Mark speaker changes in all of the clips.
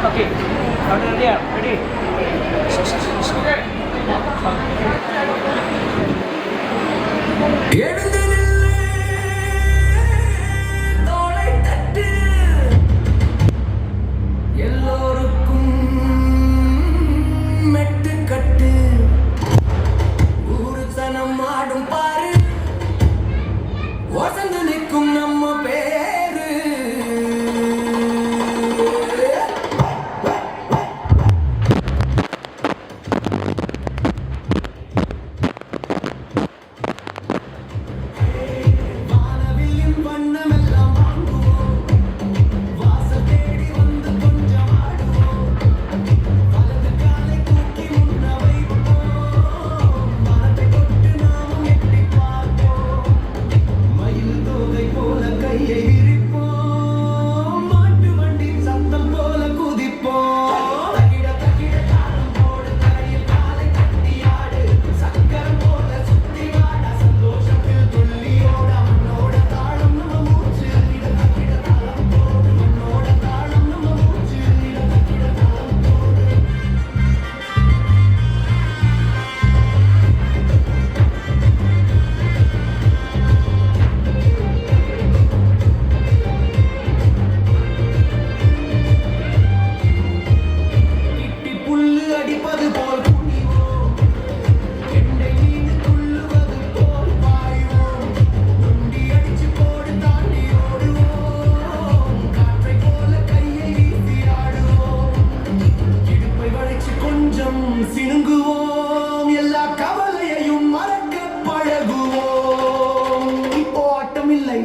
Speaker 1: Okay, order there. Ready?
Speaker 2: எல்லோருக்கும் மெட்டு கட்டு ஊரு சனம் ஆடும் பாரு வசந்து நிற்கும் நம்ம பேரு வானவில்லின் வண்ணமெல்லாம் வாங்குவோம் வாசல் தேடி வந்து கொஞ்சம் ஆடுவோம் வலது காலை தூக்கி முன்ன வைப்போம் மரத்தை தொட்டு நாமும் எட்டி பார்ப்போம் மயில் தோகை போல கையை விரிப்போம் மாட்டு வண்டி சத்தம் போல குதிப்போம் தகிட தகிட தாளம் போடு தரையில் காலை கட்டி ஆடு சக்கரம் போல சுத்தி வாட சந்தோஷத்தில் துள்ளியோட மண்ணோட தாளம் நம்ம மூச்சு இட தகிட தாளம் போடு மண்ணோட தாளம் நம்ம மூச்சு இட தகிட தாளம் போடு கிட்டி புல்லு அடிப்பது போல் குனிவோம் கெண்டை மீது துள்ளுவது போல் பாய்வோம் நொண்டி அடிச்சு போடு தாண்டி ஓடுவோம் காற்றை போல கையை வீசி ஆடுவோம் இடுப்பை வளைச்சு கொஞ்சம் சினுங்குவோம் எல்லா கவலையையும் மறக்க பழகுவோம் இப்போ ஆட்டம் இல்லை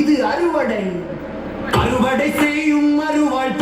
Speaker 2: இது அறுவடை அறுவடை செய்யும் அருவாள்